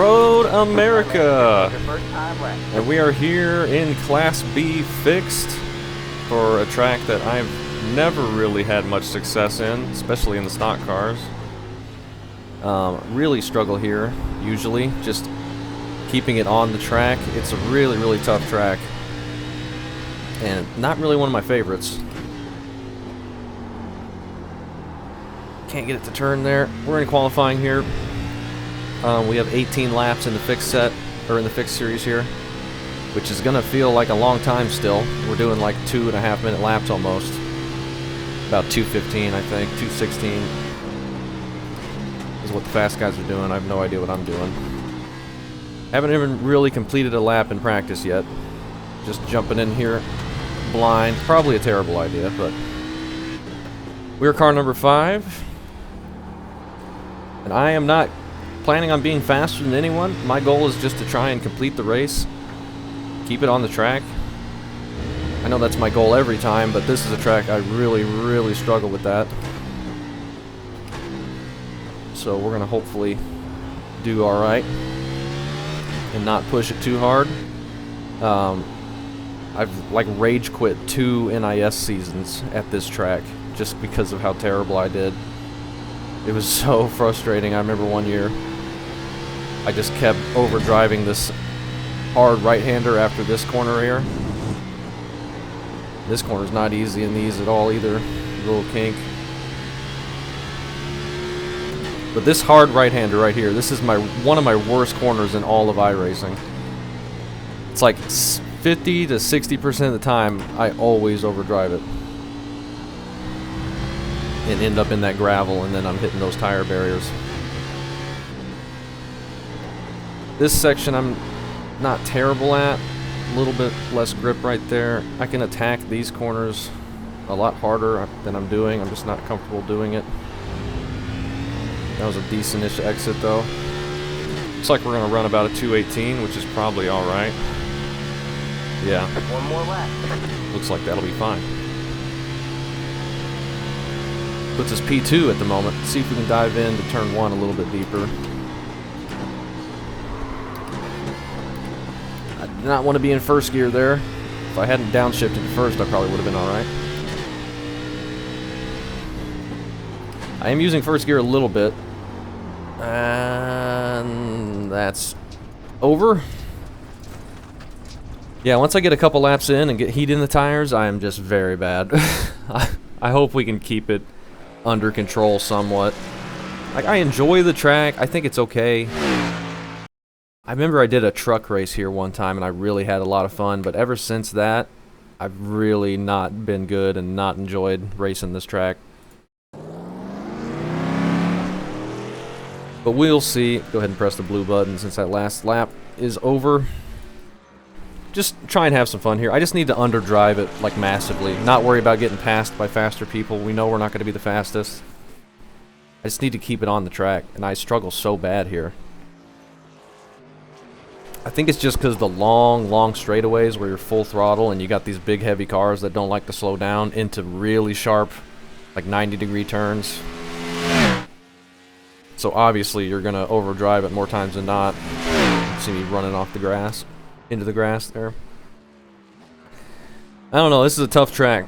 Road America, and we are here in Class B Fixed for a track that I've never really had much success in, especially in the stock cars. Really struggle here, usually, just keeping it on the track. It's a really, really tough track, and not really one of my favorites. Can't get it to turn there. We're in qualifying here. We have 18 laps in the fixed set, or in the fixed series here, which is gonna feel like a long time still. We're doing like 2.5 minute laps almost. About 2:15, I think, 2:16 is what the fast guys are doing. I have no idea what I'm doing. Haven't even really completed a lap in practice yet. Just jumping in here blind. Probably a terrible idea, but we're car number 5. And I am not planning on being faster than anyone. My goal is just to try and complete the race. Keep it on the track. I know that's my goal every time, but this is a track I really, really struggle with that. So we're going to hopefully do alright and not push it too hard. I've like rage quit 2 NIS seasons at this track just because of how terrible I did. It was so frustrating. I remember one year I just kept overdriving this hard right-hander after this corner here. This corner's not easy in these at all either. A little kink. But this hard right-hander right here, this is one of my worst corners in all of iRacing. It's like 50 to 60% of the time I always overdrive it and end up in that gravel, and then I'm hitting those tire barriers. This section I'm not terrible at. A little bit less grip right there. I can attack these corners a lot harder than I'm doing. I'm just not comfortable doing it. That was a decent-ish exit though. Looks like we're gonna run about a 2:18, which is probably alright. Yeah. One more lap. Looks like that'll be fine. Puts us P2 at the moment. See if we can dive into turn 1 a little bit deeper. I did not want to be in first gear there. If I hadn't downshifted to first, I probably would have been alright. I am using first gear a little bit. And that's over. Yeah, once I get a couple laps in and get heat in the tires, I am just very bad. I hope we can keep it under control somewhat. Like, I enjoy the track. I think it's okay. I remember I did a truck race here one time and I really had a lot of fun, but ever since that, I've really not been good and not enjoyed racing this track. But we'll see. Go ahead and press the blue button since that last lap is over. Just try and have some fun here. I just need to underdrive it, like, massively. Not worry about getting passed by faster people. We know we're not going to be the fastest. I just need to keep it on the track, and I struggle so bad here. I think it's just because the long straightaways where you're full throttle and you got these big, heavy cars that don't like to slow down into really sharp, like 90-degree turns. So obviously you're going to overdrive it more times than not. You see me running off the grass. Into the grass there. I don't know, this is a tough track.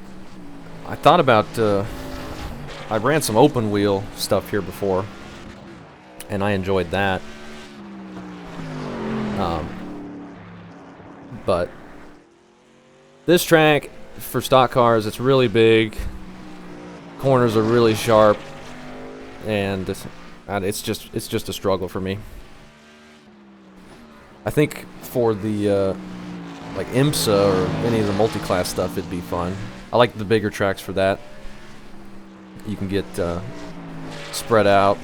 I thought about, I ran some open wheel stuff here before, and I enjoyed that. But this track, for stock cars, it's really big. Corners are really sharp, and it's just a struggle for me. I think for the like IMSA or any of the multi-class stuff, it'd be fun. I like the bigger tracks for that. You can get spread out,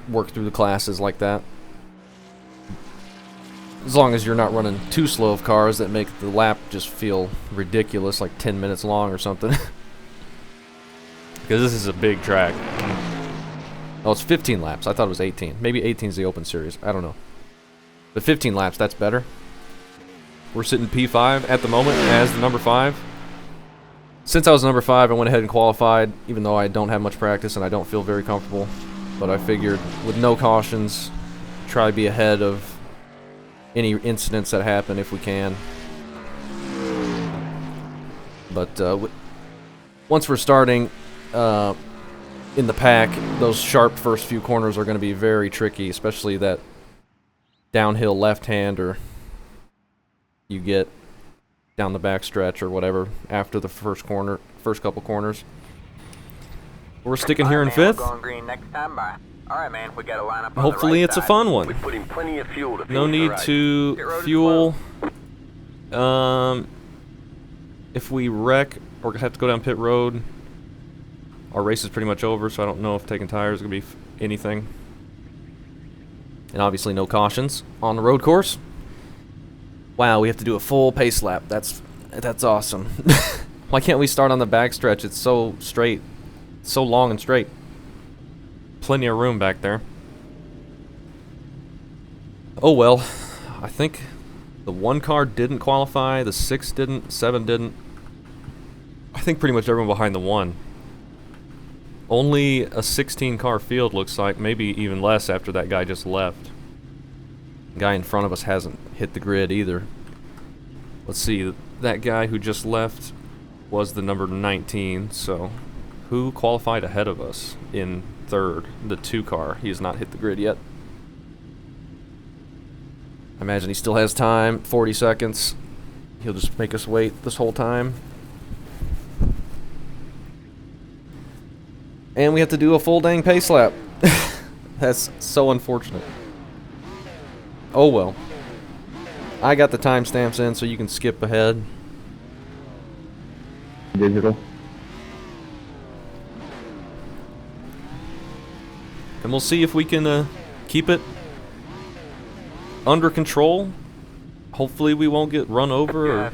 work through the classes like that. As long as you're not running too slow of cars that make the lap just feel ridiculous, like 10 minutes long or something. Because this is a big track. Oh, it's 15 laps. I thought it was 18. Maybe 18 is the open series. I don't know. But 15 laps, that's better. We're sitting P5 at the moment as the number 5. Since I was number 5, I went ahead and qualified, even though I don't have much practice and I don't feel very comfortable. But I figured with no cautions, try to be ahead of any incidents that happen if we can. But once we're starting in the pack, those sharp first few corners are going to be very tricky, especially that downhill left-hander you get down the back stretch or whatever after the first couple corners. We're sticking here in fifth. Going green next time by. All right, man. We got to line up. Hopefully it's a fun one. We put in plenty of fuel to No need to fuel. If we wreck or have to go down pit road, our race is pretty much over, so I don't know if taking tires is going to be anything. And obviously no cautions on the road course. Wow, we have to do a full pace lap. That's awesome. Why can't we start on the back stretch? It's so straight. It's so long and straight. Plenty of room back there. Oh well. I think the 1 car didn't qualify, the 6 didn't, 7 didn't. I think pretty much everyone behind the 1. Only a 16 car field looks like, maybe even less after that guy just left. The guy in front of us hasn't hit the grid either. Let's see, that guy who just left was the number 19, so who qualified ahead of us in third? The 2 car. He has not hit the grid yet. I imagine he still has time, 40 seconds. He'll just make us wait this whole time. And we have to do a full dang pace lap. That's so unfortunate. Oh well. I got the timestamps in so you can skip ahead. Digital. And we'll see if we can keep it under control. Hopefully we won't get run over or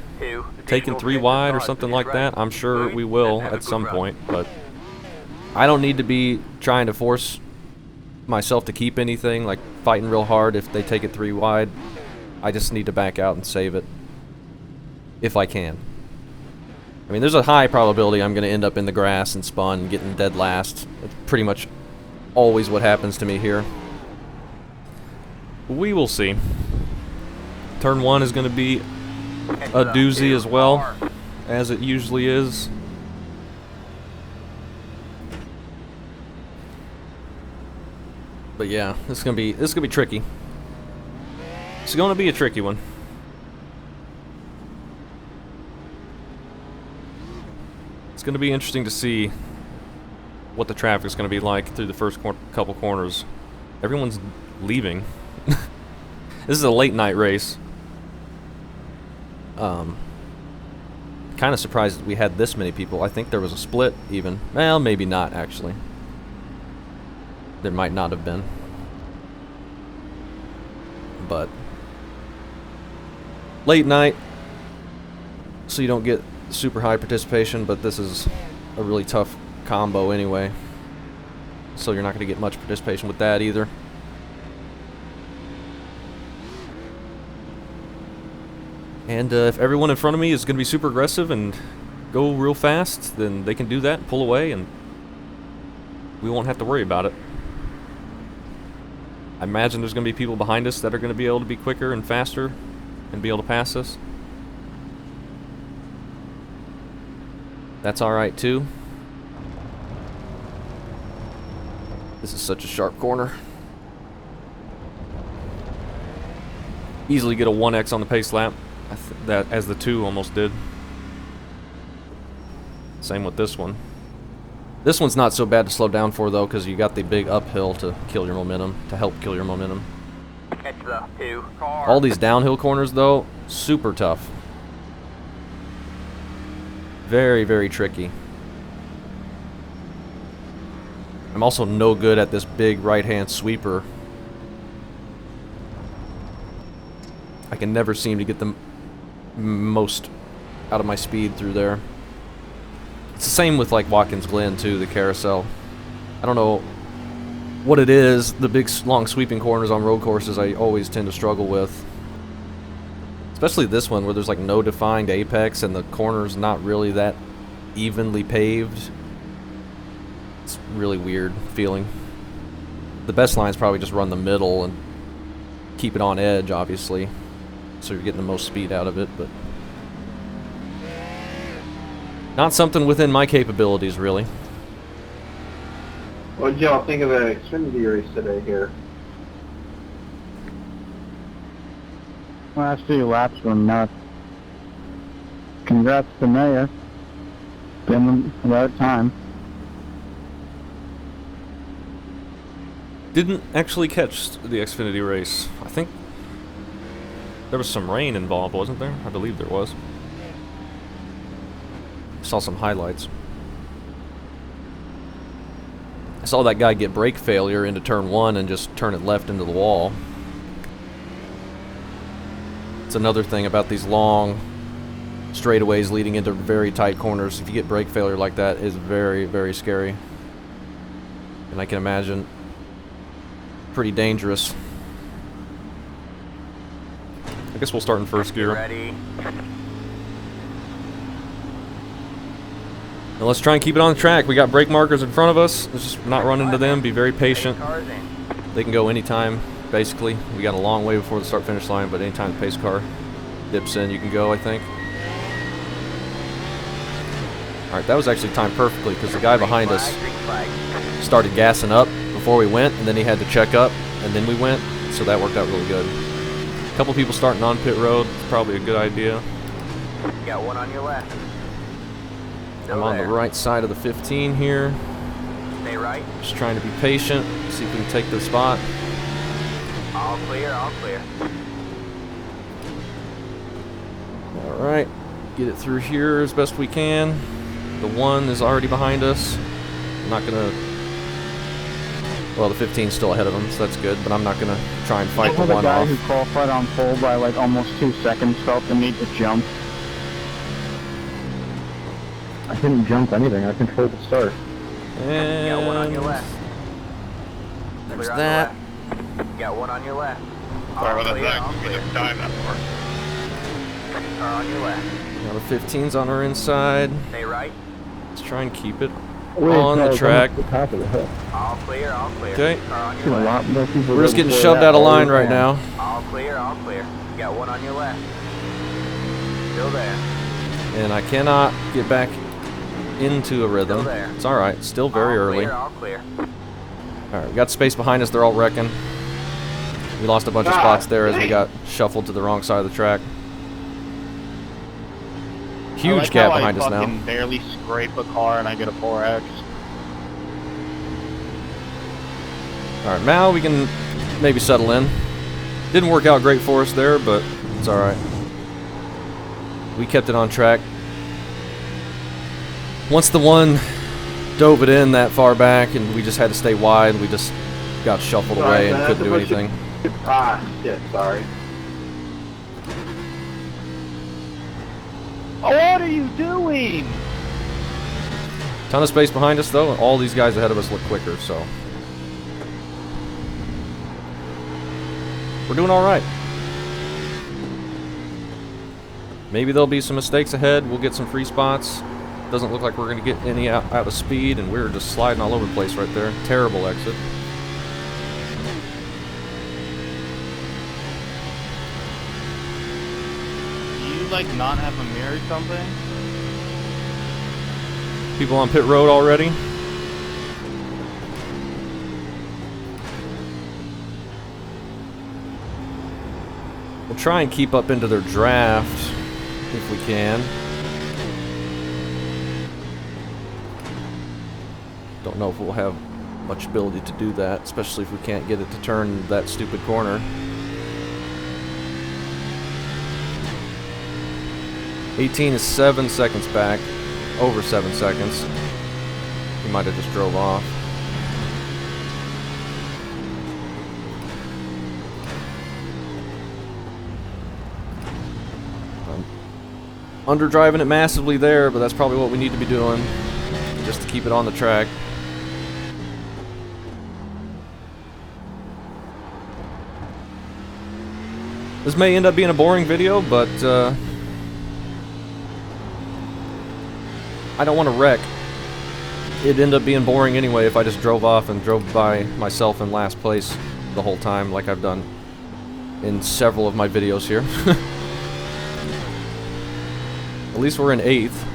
taken 3 wide or something like that. I'm sure we will at some point, but I don't need to be trying to force myself to keep anything, like fighting real hard if they take it 3 wide. I just need to back out and save it if I can. I mean, there's a high probability I'm going to end up in the grass and spun, getting dead last. It's pretty much always what happens to me here. We will see. Turn 1 is going to be a doozy as well, as it usually is. But yeah, this is gonna be tricky. It's gonna be a tricky one. It's gonna be interesting to see what the traffic's gonna be like through the first couple corners. Everyone's leaving. This is a late night race. Kind of surprised that we had this many people. I think there was a split even. Well, maybe not actually. There might not have been. But late night, so you don't get super high participation, but this is a really tough combo anyway. So you're not going to get much participation with that either. And if everyone in front of me is going to be super aggressive and go real fast, then they can do that, pull away, and we won't have to worry about it. I imagine there's going to be people behind us that are going to be able to be quicker and faster and be able to pass us. That's alright too. This is such a sharp corner. Easily get a 1x on the pace lap, that as the 2 almost did. Same with this one. This one's not so bad to slow down for though, because you got the big uphill to kill your momentum, to help kill your momentum. Catch the 2 car. All these downhill corners though, super tough. Very, very tricky. I'm also no good at this big right-hand sweeper. I can never seem to get the most out of my speed through there. It's the same with like Watkins Glen too, the carousel. I don't know what it is, the big long sweeping corners on road courses I always tend to struggle with. Especially this one where there's like no defined apex and the corner's not really that evenly paved. It's really weird feeling. The best lines probably just run the middle and keep it on edge, obviously, so you're getting the most speed out of it, but not something within my capabilities, really. What did y'all think of the Xfinity race today here? Last few laps were nuts. Congrats to Mayor. Been about time. Didn't actually catch the Xfinity race. I think there was some rain involved, wasn't there? I believe there was. Saw some highlights. I saw that guy get brake failure into turn 1 and just turn it left into the wall. It's another thing about these long straightaways leading into very tight corners. If you get brake failure like that, it's very, very scary. And I can imagine pretty dangerous. I guess we'll start in first gear. Ready. Now let's try and keep it on the track. We got brake markers in front of us. Let's just not run into them. Be very patient. Cars in. They can go anytime, basically. We got a long way before the start-finish line, but anytime the pace car dips in, you can go, I think. Alright, that was actually timed perfectly because the guy behind us Green flag. started gassing up before we went, and then he had to check up, and then we went, so that worked out really good. A couple people starting on pit road, it's probably a good idea. Got one on your left. I'm on the right side of the 15 here, Stay right. just trying to be patient, see if we can take the spot. All clear, all clear. Alright, get it through here as best we can. The 1 is already behind us. I'm not gonna... Well, the 15's still ahead of him, so that's good, but I'm not gonna try and fight the 1 guy off. who qualified on pole by like almost 2 seconds felt the need to jump. I didn't jump anything, I controlled the start. Got one on your And left. there's Clear on the that. left. Got one on your left. Sorry All about clear, that. all Give me clear. the time that for. Car on your left. Now the 15's on our inside. Stay right. Let's try and keep it on the track. Top of the hill. All clear, all clear. Okay. Car on Seen your a left. lot more people We're just go getting before shoved that out of all line the right time. now. All clear, all clear. Got one on your left. Still there. And I cannot get back into a rhythm. Still there. It's alright, still very all early. Clear, all clear. Alright, we got space behind us, they're all wrecking. We lost a bunch of spots there as we got shuffled to the wrong side of the track. Huge I like gap how behind us I now. fucking barely scrape a car and I get a 4X. Alright, now we can maybe settle in. Didn't work out great for us there, but it's alright. We kept it on track. Once the 1 dove it in that far back and we just had to stay wide, we just got shuffled away and couldn't do anything. Ah, shit, sorry. What are you doing? Ton of space behind us though, and all these guys ahead of us look quicker, so we're doing alright. Maybe there'll be some mistakes ahead, we'll get some free spots. Doesn't look like we're going to get any out of speed, and we're just sliding all over the place right there. Terrible exit. Do you like not have a mirror or something? People on pit road already. We'll try and keep up into their draft if we can. Don't know if we'll have much ability to do that, especially if we can't get it to turn that stupid corner. 18 is 7 seconds back, over 7 seconds. He might have just drove off. Underdriving it massively there, but that's probably what we need to be doing, just to keep it on the track. This may end up being a boring video, but I don't want to wreck. It'd end up being boring anyway if I just drove off and drove by myself in last place the whole time like I've done. in several of my videos here. At least we're in 8th.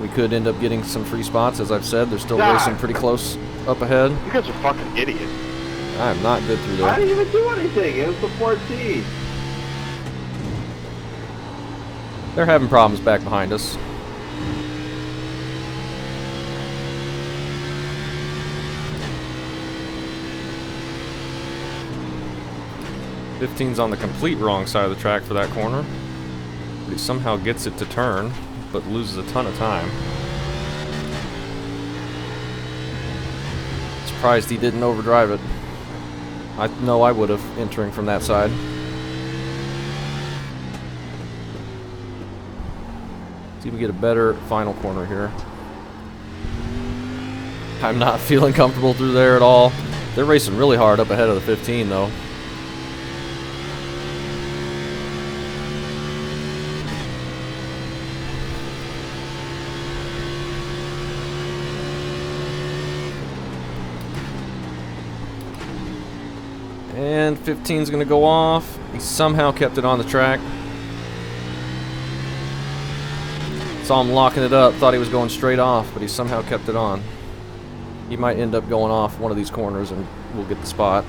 We could end up getting some free spots, as I've said. They're still racing pretty close up ahead. You guys are fucking idiots. I'm not good through there. I didn't even do anything. It was the 14. They're having problems back behind us. '15's on the complete wrong side of the track for that corner. But he somehow gets it to turn, but loses a ton of time. Surprised he didn't overdrive it. I know I would have, entering from that side. See if we get a better final corner here. I'm not feeling comfortable through there at all. They're racing really hard up ahead of the 15 though. And 15's gonna go off. He somehow kept it on the track. Saw him locking it up, thought he was going straight off, but he somehow kept it on. He might end up going off one of these corners and we'll get the spot.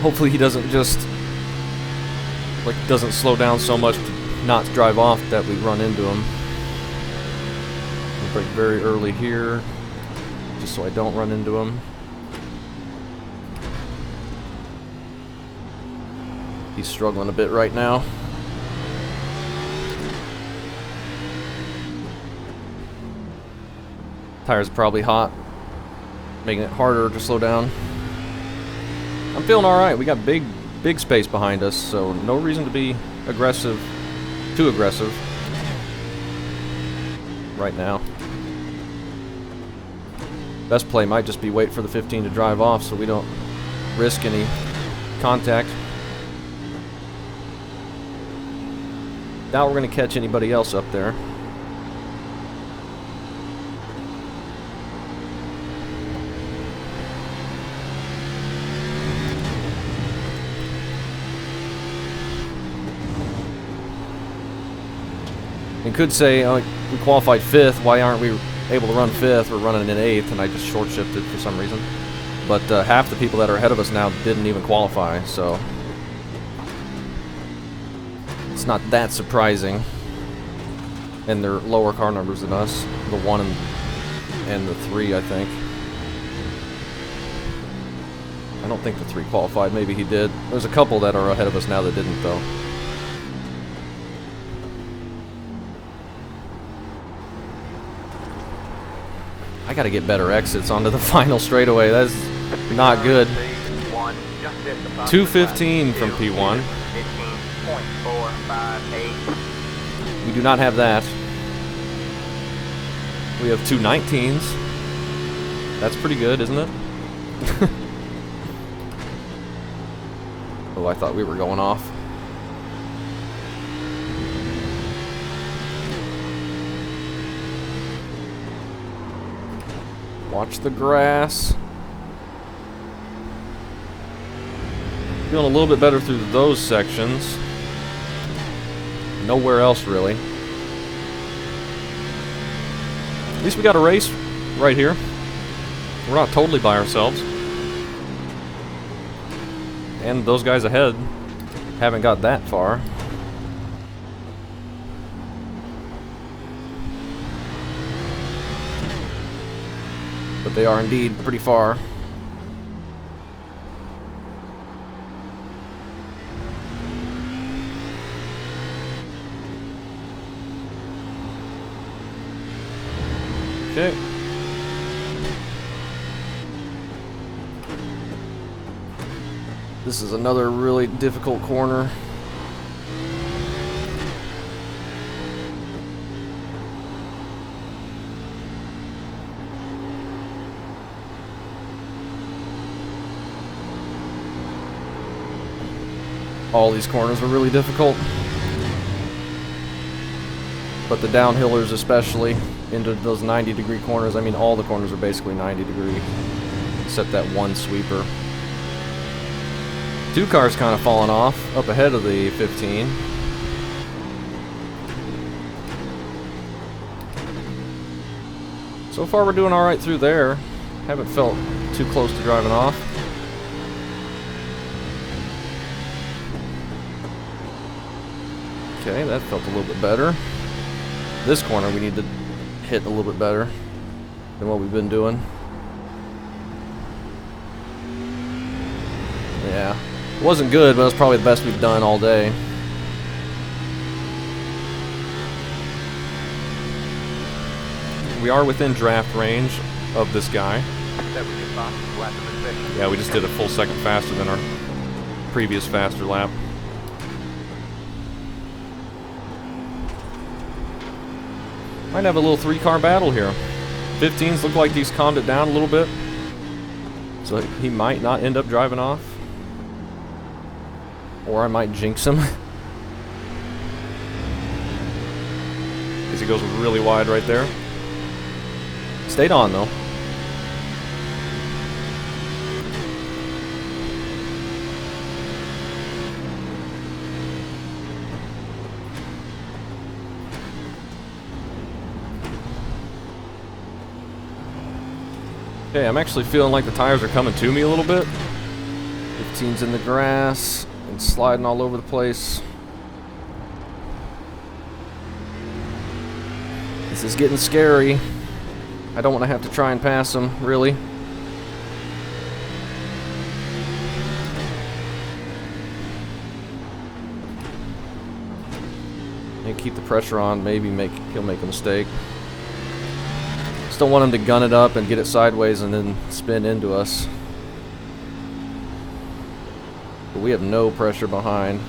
Hopefully he doesn't just, doesn't slow down so much to not drive off that we run into him. I'll brake very early here, just so I don't run into him. He's struggling a bit right now. Tires are probably hot, making it harder to slow down. I'm feeling alright. We got big space behind us, so no reason to be aggressive, too aggressive right now. Best play might just be wait for the 15 to drive off so we don't risk any contact. Doubt we're going to catch anybody else up there. And could say, we qualified 5th, why aren't we able to run 5th? We're running in 8th, and I just short shifted for some reason. But half the people that are ahead of us now didn't even qualify, so it's not that surprising. And they're lower car numbers than us, the 1 and the 3, I think. I don't think the 3 qualified, maybe he did. There's a couple that are ahead of us now that didn't, though. I gotta get better exits onto the final straightaway. That's not good. 2:15 from P1. We do not have that. We have 2:19s. That's pretty good, isn't it? Oh, I thought we were going off. Watch the grass. Feeling a little bit better through those sections. Nowhere else, really. At least we got a race right here. We're not totally by ourselves. And those guys ahead haven't got that far. But they are indeed pretty far. Okay. This is another really difficult corner. All these corners are really difficult. but the downhillers especially, into those 90-degree corners. I mean, all the corners are basically 90 degree, except that one sweeper. 2 cars kind of falling off up ahead of the 15. So far we're doing alright through there. Haven't felt too close to driving off. Okay, that felt a little bit better. This corner we need to hit a little bit better than what we've been doing. Yeah, it wasn't good, but it was probably the best we've done all day. We are within draft range of this guy. Yeah, we just did a full second faster than our previous faster lap. Might have a little 3-car battle here. 15s look like he's calmed it down a little bit, so he might not end up driving off. Or I might jinx him. Because he goes really wide right there. Stayed on though. Okay, I'm actually feeling like the tires are coming to me a little bit. 15's in the grass and sliding all over the place. This is getting scary. I don't want to have to try and pass him, really. And keep the pressure on, maybe he'll make a mistake. Just don't want him to gun it up and get it sideways and then spin into us. But we have no pressure behind.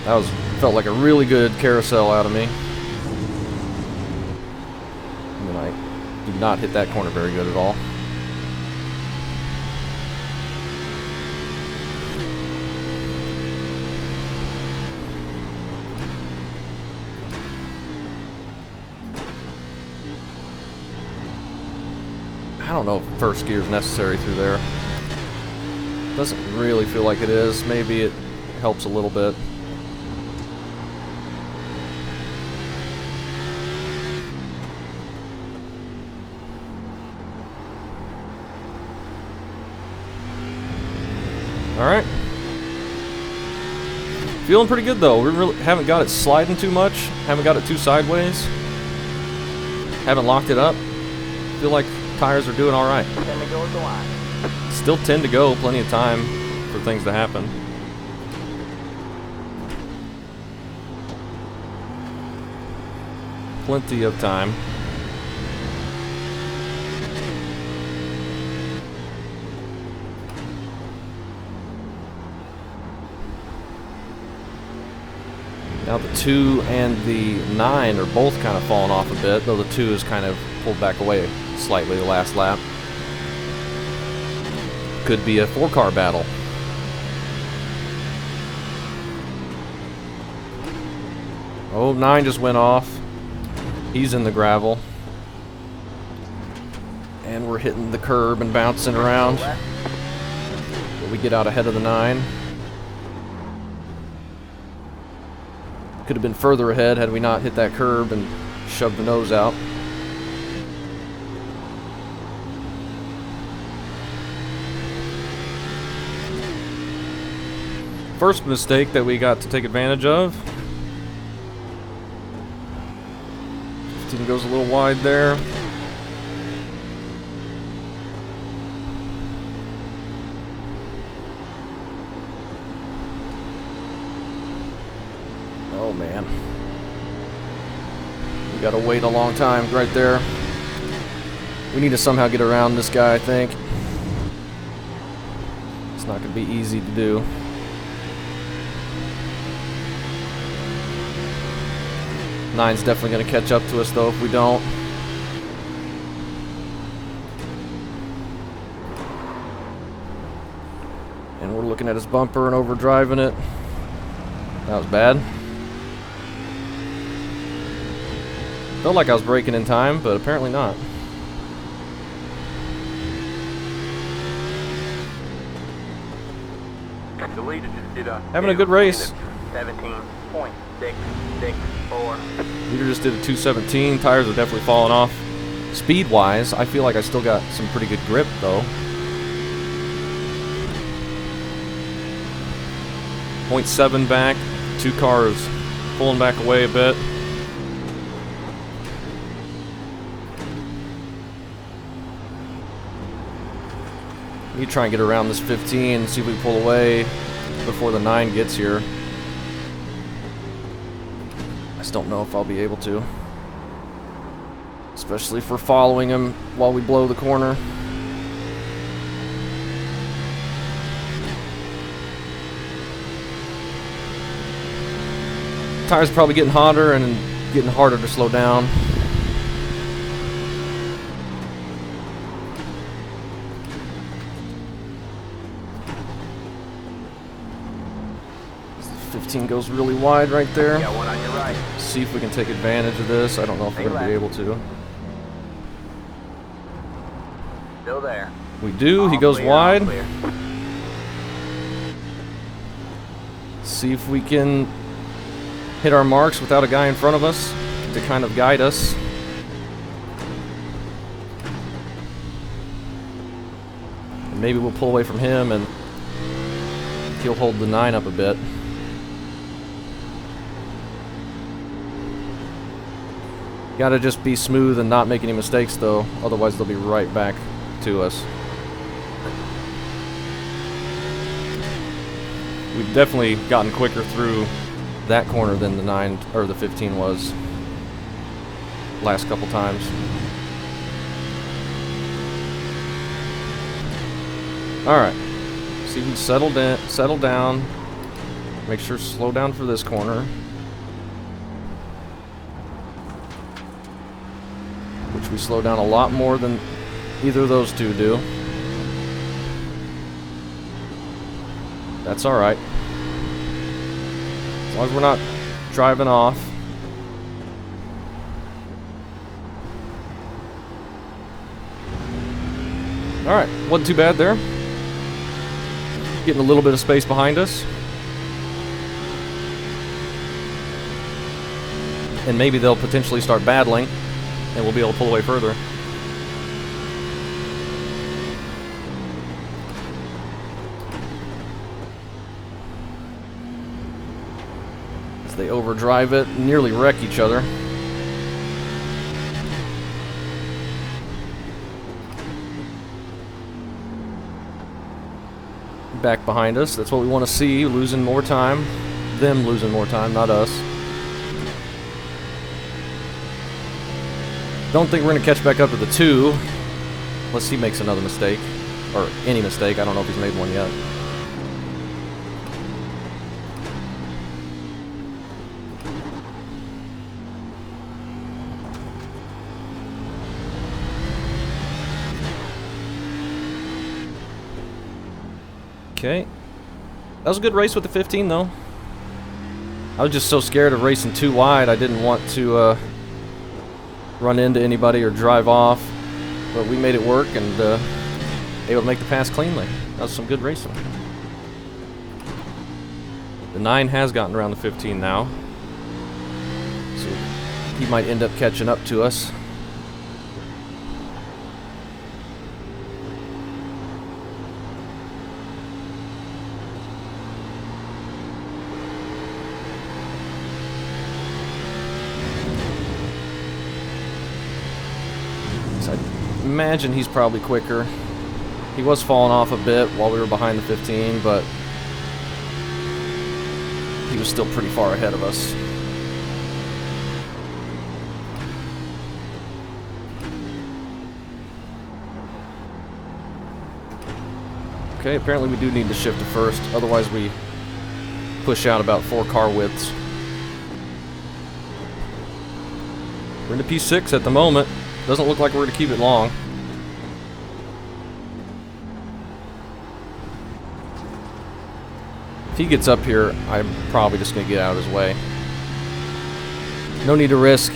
That felt like a really good carousel out of me. And then I did not hit that corner very good at all. I don't know if first gear is necessary through there. Doesn't really feel like it is. Maybe it helps a little bit. Alright. Feeling pretty good though. We really haven't got it sliding too much. Haven't got it too sideways. Haven't locked it up. Feel like tires are doing alright. Still 10 to go. Plenty of time for things to happen. Plenty of time. Now the 2 and the 9 are both kind of falling off a bit, though the 2 is kind of pulled back away slightly the last lap. Could be a 4-car battle. Oh, 9 just went off. He's in the gravel. And we're hitting the curb and bouncing around. But we get out ahead of the 9. Could have been further ahead had we not hit that curb and shoved the nose out. First mistake that we got to take advantage of. 15 goes a little wide there. Oh man. We gotta wait a long time right there. We need to somehow get around this guy, I think. It's not gonna be easy to do. Nine's definitely gonna catch up to us though if we don't. And we're looking at his bumper and overdriving it. That was bad. Felt like I was braking in time, but apparently not. The leader just did a Having a good race. 17.664. Leader just did a 217. Tires are definitely falling off. Speed-wise, I feel like I still got some pretty good grip, though. 0.7 back. 2 cars pulling back away a bit. We need to try and get around this 15 and see if we can pull away before the 9 gets here. I just don't know if I'll be able to. Especially if we're following him while we blow the corner. Tires are probably getting hotter and getting harder to slow down. The 15 goes really wide right there. Got one on your right. See if we can take advantage of this. I don't know if we're going to be able to. Still there. We do. He All goes clear, all wide. clear. See if we can hit our marks without a guy in front of us to kind of guide us. And maybe we'll pull away from him and he'll hold the 9 up a bit. Gotta just be smooth and not make any mistakes though, otherwise they'll be right back to us. We've definitely gotten quicker through that corner than the 9 or the 15 was last couple times. All right, see if we can settle down. Make sure to slow down for this corner, which we slow down a lot more than either of those two do. That's all right. As long as we're not driving off. Alright, wasn't too bad there. Getting a little bit of space behind us. And maybe they'll potentially start battling, and we'll be able to pull away further. They overdrive it, nearly wreck each other. Back behind us, that's what we want to see, losing more time. Them losing more time, not us. Don't think we're going to catch back up to the 2, unless he makes another mistake. Or any mistake, I don't know if he's made one yet. Okay. That was a good race with the 15, though. I was just so scared of racing too wide, I didn't want to run into anybody or drive off. But we made it work and able to make the pass cleanly. That was some good racing. The 9 has gotten around the 15 now. So he might end up catching up to us. Imagine he's probably quicker. He was falling off a bit while we were behind the 15, but he was still pretty far ahead of us. Okay, apparently we do need to shift to first, otherwise we push out about 4 car widths. We're into P6 at the moment. Doesn't look like we're going to keep it long. If he gets up here, I'm probably just going to get out of his way. No need to risk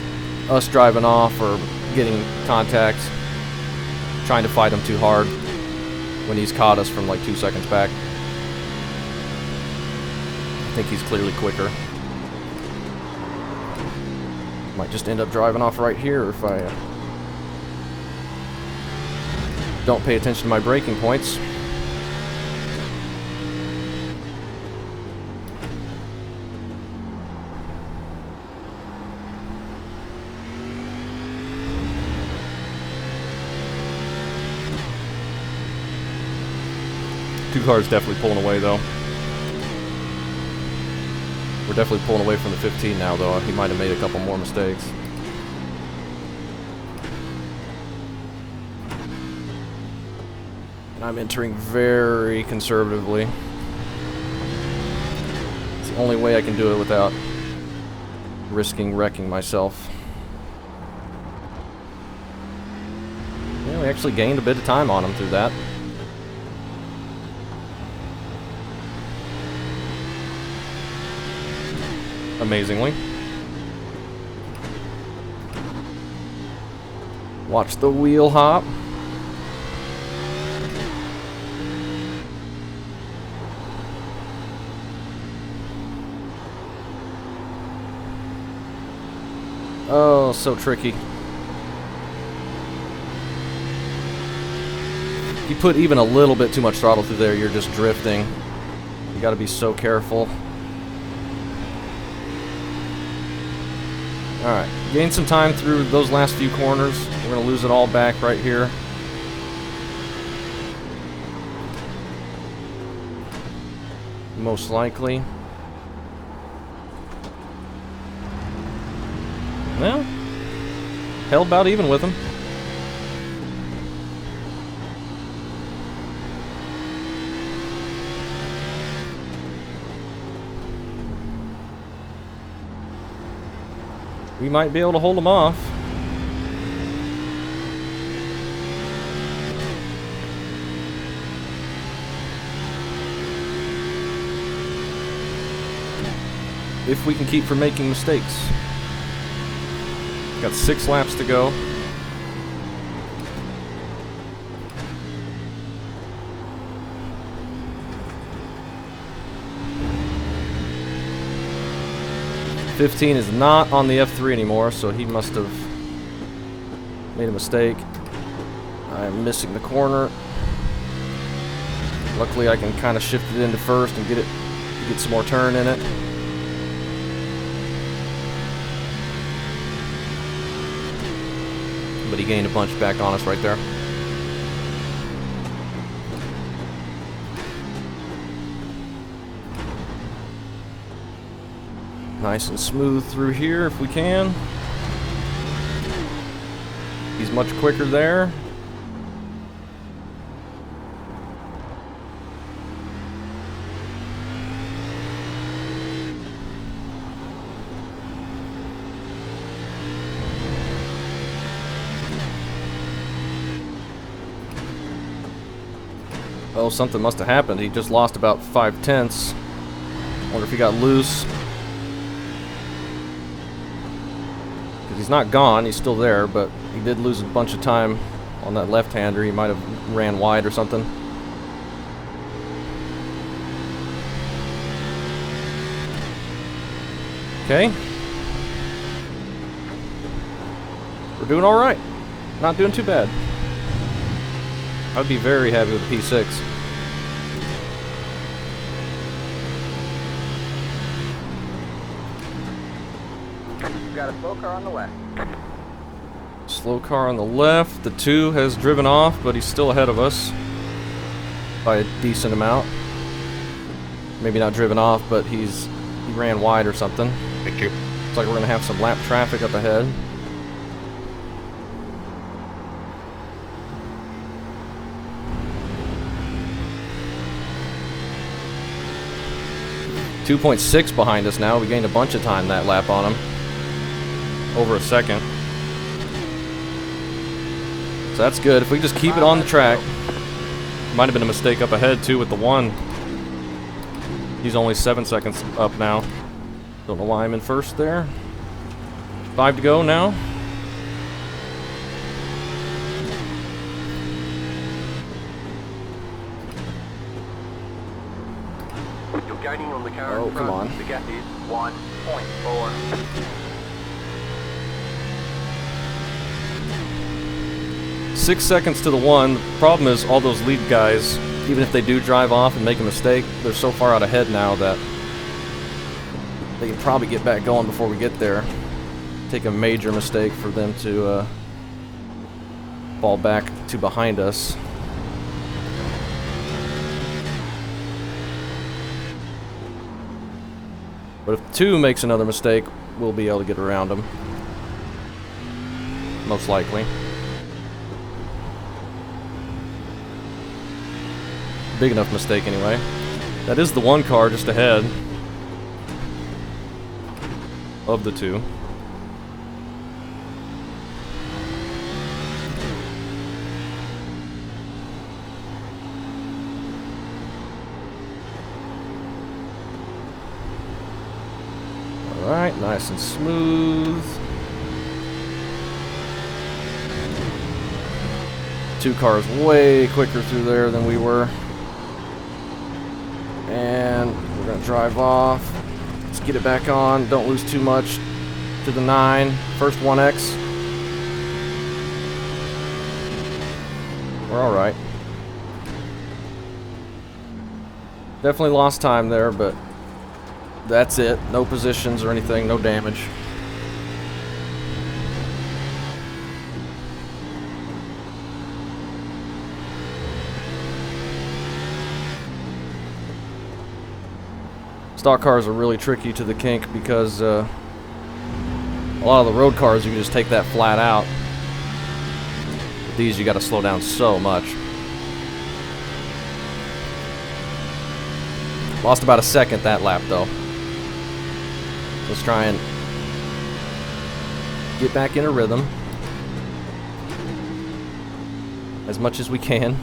us driving off or getting contact, trying to fight him too hard when he's caught us from like 2 seconds back. I think he's clearly quicker. Might just end up driving off right here if I don't pay attention to my braking points. Two cars definitely pulling away though. We're definitely pulling away from the 15 now though. He might have made a couple more mistakes. And I'm entering very conservatively. It's the only way I can do it without risking wrecking myself. Yeah, we actually gained a bit of time on him through that. Amazingly. Watch the wheel hop. Oh, so tricky. If you put even a little bit too much throttle through there, you're just drifting. You gotta be so careful. Alright, gain some time through those last few corners. We're going to lose it all back right here. Most likely. Well, held about even with him. We might be able to hold them off. If we can keep from making mistakes. Got 6 laps to go. .15 is not on the F3 anymore, so he must have made a mistake. I'm missing the corner. Luckily, I can kind of shift it into first and get some more turn in it. But he gained a bunch back on us right there. Nice and smooth through here if we can. He's much quicker there. Oh, something must have happened. He just lost about 5/10. Wonder if he got loose. He's not gone, he's still there, but he did lose a bunch of time on that left-hander. He might have ran wide or something. Okay. We're doing all right. Not doing too bad. I'd be very happy with the P6. Got a slow car on the left. Slow car on the left. The 2 has driven off, but he's still ahead of us by a decent amount. Maybe not driven off, but he ran wide or something. Thank you. Looks like we're gonna have some lap traffic up ahead. .6 behind us now. We gained a bunch of time that lap on him. Over a second. So that's good. If we just keep it on the track. Might have been a mistake up ahead too with the 1. He's only 7 seconds up now. Don't know why I'm in first there. 5 to go now. You're gaining on the car Oh, in come front. on. The gap is 1.4. 6 seconds to the 1. The problem is all those lead guys, even if they do drive off and make a mistake, they're so far out ahead now that they can probably get back going before we get there. Take a major mistake for them to fall back to behind us. But if 2 makes another mistake, we'll be able to get around them. Most likely. Big enough mistake anyway. That is the 1 car just ahead of the 2. Alright, nice and smooth. 2 cars way quicker through there than we were. And we're going to drive off. Let's get it back on. Don't lose too much to the 9. First 1X. We're alright. Definitely lost time there, but that's it. No positions or anything. No damage. Stock cars are really tricky to the kink because a lot of the road cars you can just take that flat out. But these you got to slow down so much. Lost about a second that lap though. Let's try and get back in a rhythm as much as we can.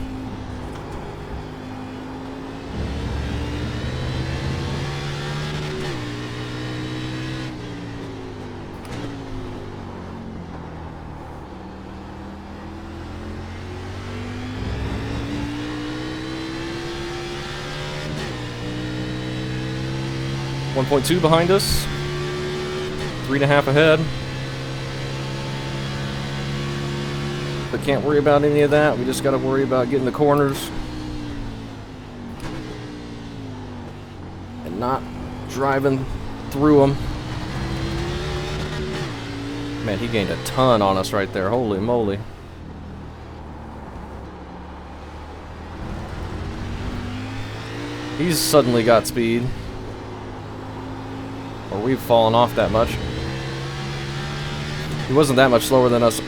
.2 behind us. 3.5 ahead. But can't worry about any of that. We just got to worry about getting the corners and not driving through them. Man, he gained a ton on us right there. Holy moly. He's suddenly got speed. Or we've fallen off that much. He wasn't that much slower than us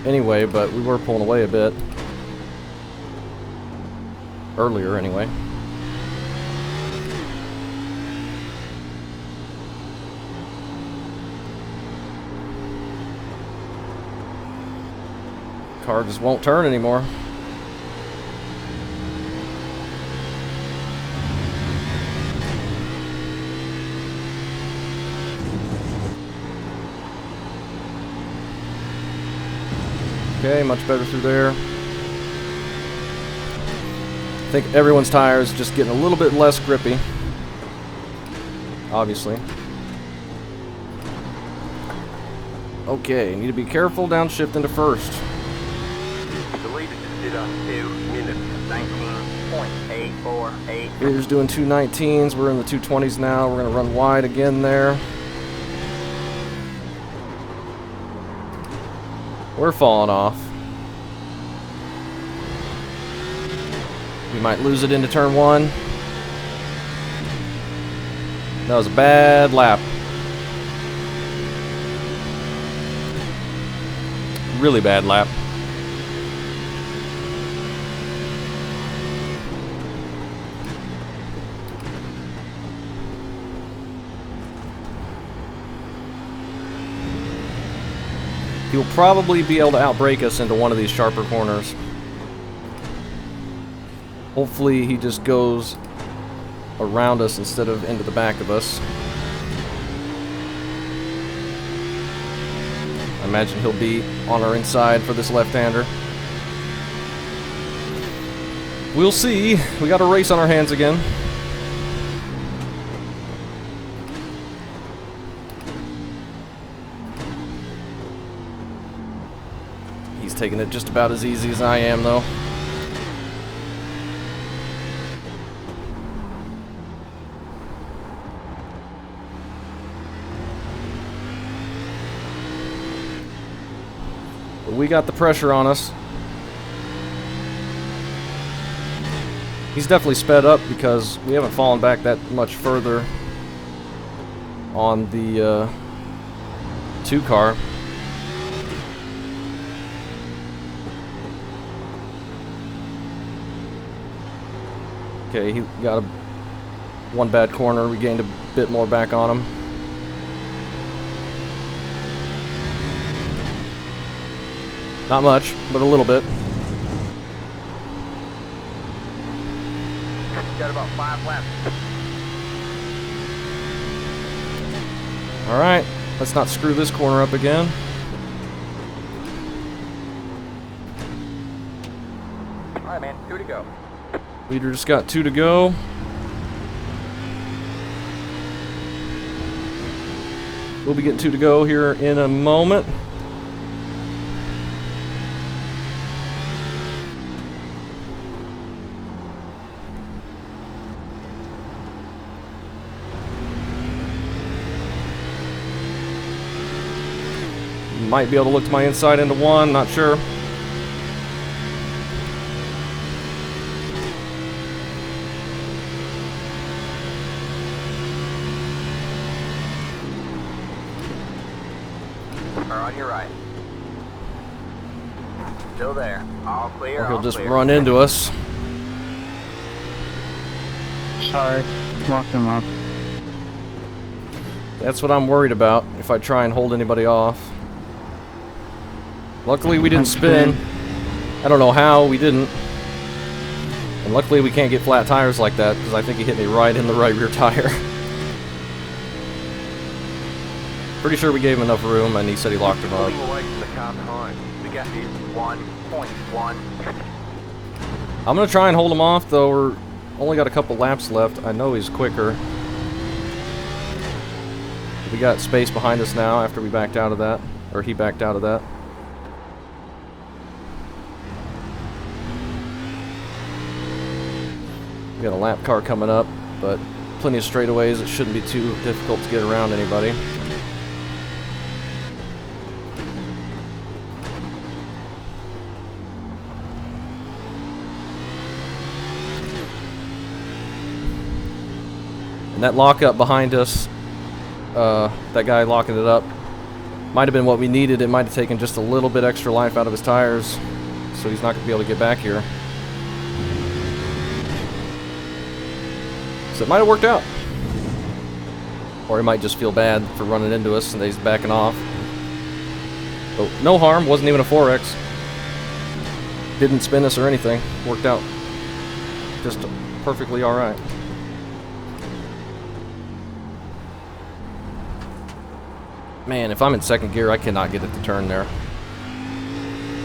anyway, but we were pulling away a bit. Earlier, anyway. Car just won't turn anymore. Okay, much better through there. I think everyone's tires just getting a little bit less grippy. Obviously. Okay, need to be careful downshift into first. The leader just did a 2 minutes 19.848. Leader's doing 219s. We're in the 220s now. We're going to run wide again there. We're falling off. We might lose it into turn 1. That was a bad lap. Really bad lap. He'll probably be able to outbrake us into one of these sharper corners. Hopefully he just goes around us instead of into the back of us. I imagine he'll be on our inside for this left-hander. We'll see. We got a race on our hands again. He's taking it just about as easy as I am, though. But we got the pressure on us. He's definitely sped up because we haven't fallen back that much further on the 2 car. Okay, he got one bad corner. We gained a bit more back on him. Not much, but a little bit. Got about 5 laps. Alright, let's not screw this corner up again. Alright, man, 2 to go. Leader just got 2 to go. We'll be getting 2 to go here in a moment. Might be able to look to my inside into 1, not sure. Or on your right. Still there. All clear. Or he'll all just clear. run into us. Sorry, locked him up. That's what I'm worried about, if I try and hold anybody off. Luckily we didn't spin. I don't know how we didn't. And luckily we can't get flat tires like that, because I think he hit me right in the right rear tire. Pretty sure we gave him enough room, and he said he locked him up. Pulling away from the car behind. We got his 1.1. I'm going to try and hold him off, though. We're only got a couple laps left. I know he's quicker. We got space behind us now after we backed out of that. Or he backed out of that. We got a lap car coming up, but plenty of straightaways. It shouldn't be too difficult to get around anybody. And that lockup behind us, that guy locking it up, might have been what we needed. It might have taken just a little bit extra life out of his tires, so he's not going to be able to get back here. So it might have worked out. Or he might just feel bad for running into us and he's backing off. Oh, no harm, wasn't even a 4X. Didn't spin us or anything. Worked out just perfectly alright. Man, if I'm in second gear, I cannot get it to turn there.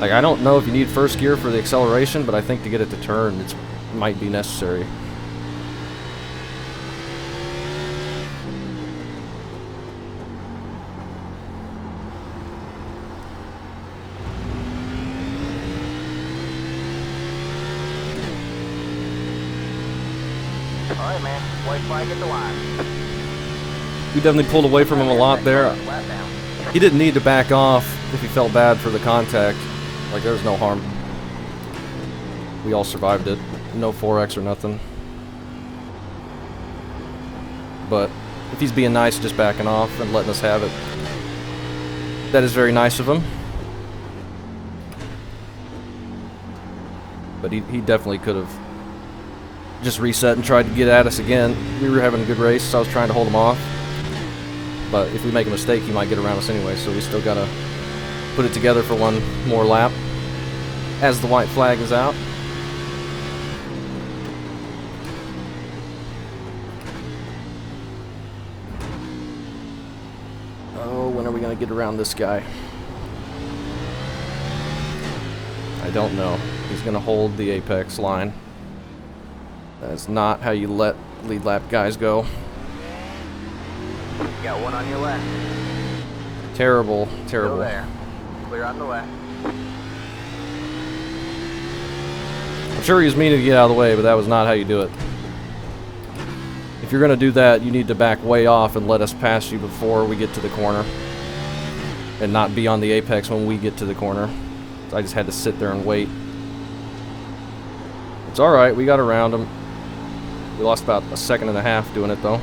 Like, I don't know if you need first gear for the acceleration, but I think to get it to turn, it might be necessary. Alright, man. White flag at the line. We definitely pulled away from him a lot there. Flat down. He didn't need to back off if he felt bad for the contact. Like, there was no harm. We all survived it. No 4X or nothing. But if he's being nice, just backing off and letting us have it, that is very nice of him. But he definitely could have just reset and tried to get at us again. We were having a good race, so I was trying to hold him off. But if we make a mistake, he might get around us anyway, so we still gotta put it together for one more lap as the white flag is out. Oh, when are we going to get around this guy? I don't know. He's going to hold the apex line. That's not how you let lead lap guys go. Got one on your left. Terrible, Still terrible. there. Clear on the left. I'm sure he was meaning to get out of the way, but that was not how you do it. If you're going to do that, you need to back way off and let us pass you before we get to the corner. And not be on the apex when we get to the corner. So I just had to sit there and wait. It's alright, we got around him. We lost about a second and a half doing it, though.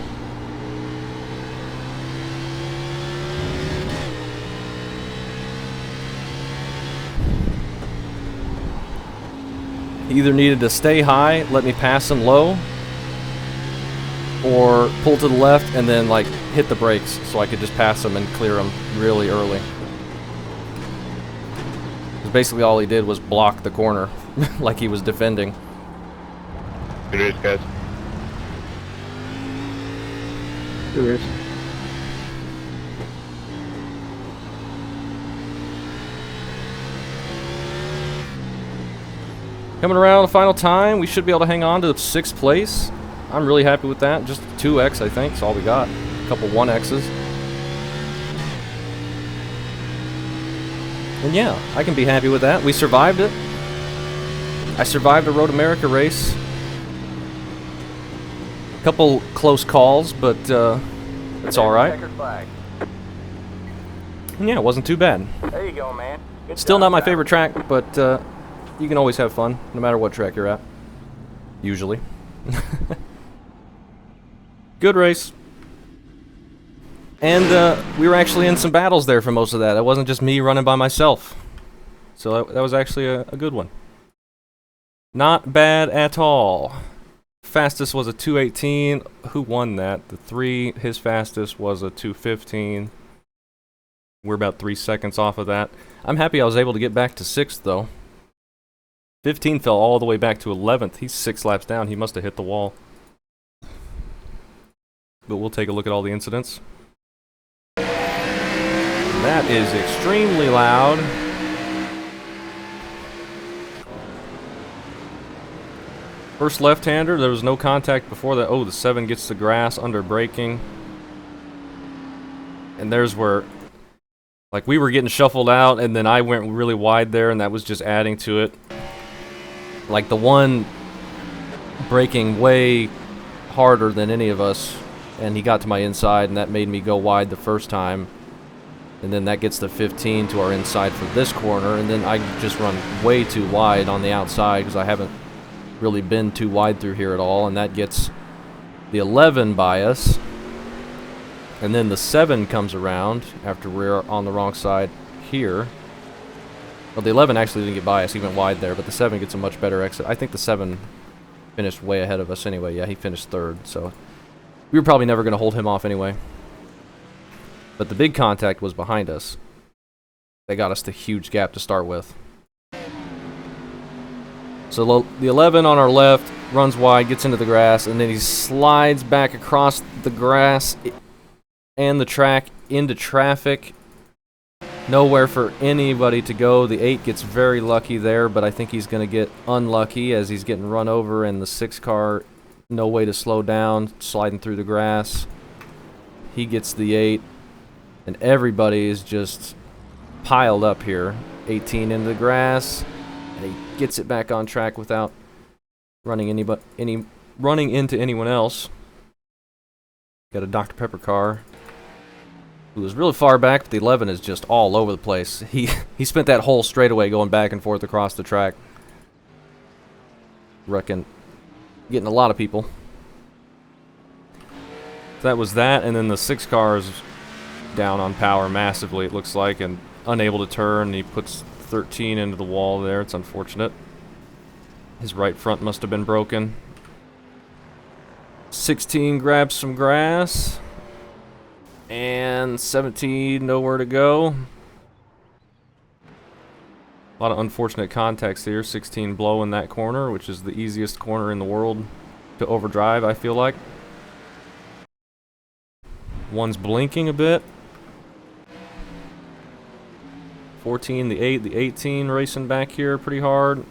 He either needed to stay high, let me pass him low, or pull to the left and then like hit the brakes so I could just pass him and clear him really early. Because basically all he did was block the corner like he was defending. Good race, guys. Good race. Coming around the final time, we should be able to hang on to 6th place. I'm really happy with that. Just 2x, I think, is all we got. A couple 1x's. And yeah, I can be happy with that. We survived it. I survived a Road America race. A couple close calls, but it's alright. Checkered flag. Yeah, it wasn't too bad. There you go, man. Good Still job, not my pal. favorite track, but you can always have fun, no matter what track you're at. Usually. Good race. And we were actually in some battles there for most of that. It wasn't just me running by myself. So that was actually a good one. Not bad at all. Fastest was a 2:18. Who won that? The 3, his fastest was a 2:15. We're about 3 seconds off of that. I'm happy I was able to get back to 6th, though. 15 fell all the way back to 11th. He's 6 laps down. He must have hit the wall. But we'll take a look at all the incidents. That is extremely loud. First left-hander, there was no contact before that. Oh, the 7 gets the grass under braking. And there's where, like, we were getting shuffled out, and then I went really wide there, and that was just adding to it. Like, the one braking way harder than any of us, and he got to my inside, and that made me go wide the first time. And then that gets the 15 to our inside for this corner, and then I just run way too wide on the outside because I haven't really been too wide through here at all, and that gets the 11 by us. And then the 7 comes around after we're on the wrong side here. Well, the 11 actually didn't get by us, he went wide there, but the 7 gets a much better exit. I think the 7 finished way ahead of us anyway. Yeah, he finished 3rd, so we were probably never going to hold him off anyway. But the big contact was behind us. They got us the huge gap to start with. So the 11 on our left runs wide, gets into the grass, and then he slides back across the grass and the track into traffic. Nowhere for anybody to go. The 8 gets very lucky there, but I think he's going to get unlucky as he's getting run over, and the 6 car, no way to slow down, sliding through the grass. He gets the 8, and everybody is just piled up here. 18 into the grass, and he gets it back on track without running running into anyone else. Got a Dr. Pepper car who was really far back, but the 11 is just all over the place. He spent that whole straightaway going back and forth across the track. Reckon getting a lot of people. That was that, and then the 6 cars down on power massively, it looks like, and unable to turn. He puts 13 into the wall there. It's unfortunate. His right front must have been broken. 16 grabs some grass. And 17 nowhere to go. A lot of unfortunate contacts here. 16 blow in that corner, which is the easiest corner in the world to overdrive, I feel like. One's blinking a bit. 14, the 8, the 18 racing back here pretty hard.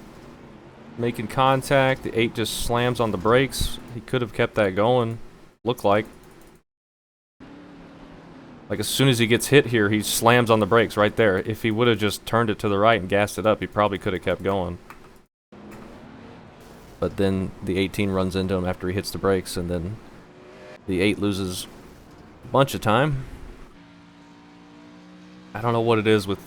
Making contact. The 8 just slams on the brakes. He could have kept that going. Looked like. Like as soon as he gets hit here, he slams on the brakes right there. If he would have just turned it to the right and gassed it up, he probably could have kept going. But then the 18 runs into him after he hits the brakes, and then the 8 loses a bunch of time. I don't know what it is with...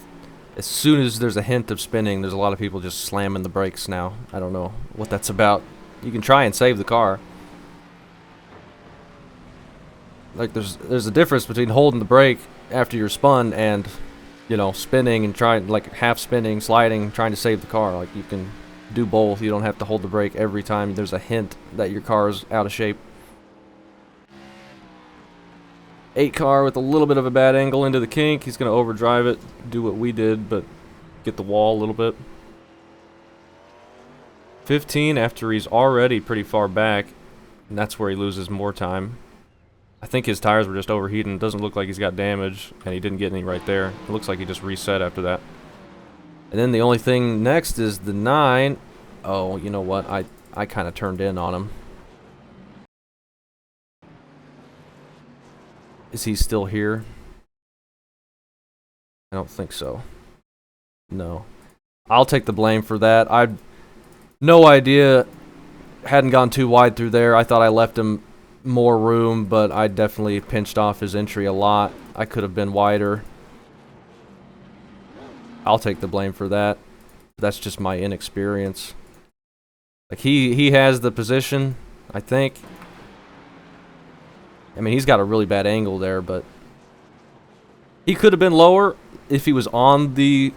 As soon as there's a hint of spinning, there's a lot of people just slamming the brakes now. I don't know what that's about. You can try and save the car. Like there's a difference between holding the brake after you're spun and, you know, spinning and trying, like half spinning, sliding, trying to save the car. Like you can do both. You don't have to hold the brake every time there's a hint that your car is out of shape. 8 car with a little bit of a bad angle into the kink. He's going to overdrive it, do what we did, but get the wall a little bit. 15 after he's already pretty far back, and that's where he loses more time. I think his tires were just overheating. It doesn't look like he's got damage, and he didn't get any right there. It looks like he just reset after that. And then the only thing next is the 9. Oh, you know what? I kind of turned in on him. Is he still here? I don't think so. No. I'll take the blame for that. I've no idea. Hadn't gone too wide through there. I thought I left him more room, but I definitely pinched off his entry a lot. I could have been wider. I'll take the blame for that. That's just my inexperience. Like he has the position, I think. I mean, he's got a really bad angle there, but he could have been lower if he was on the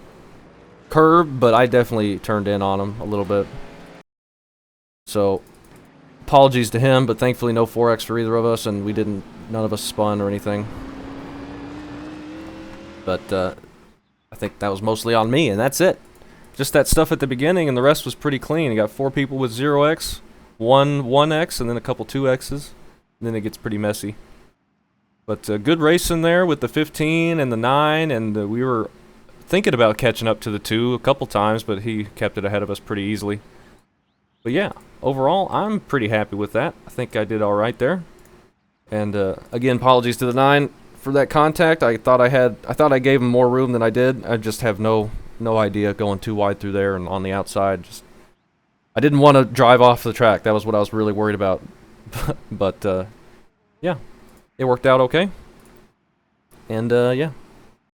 curb, but I definitely turned in on him a little bit. So apologies to him, but thankfully no 4X for either of us, and none of us spun or anything. But I think that was mostly on me, and that's it. Just that stuff at the beginning, and the rest was pretty clean. You got 4 people with 0X, 1X, and then a couple 2Xs. And then it gets pretty messy. But good racing there with the 15 and the 9, and we were thinking about catching up to the 2 a couple times, but he kept it ahead of us pretty easily. But yeah, overall, I'm pretty happy with that. I think I did all right there. And again, apologies to the 9 for that contact. I thought I gave him more room than I did. I just have no idea going too wide through there and on the outside. I didn't want to drive off the track. That was what I was really worried about. But yeah, it worked out okay. And yeah,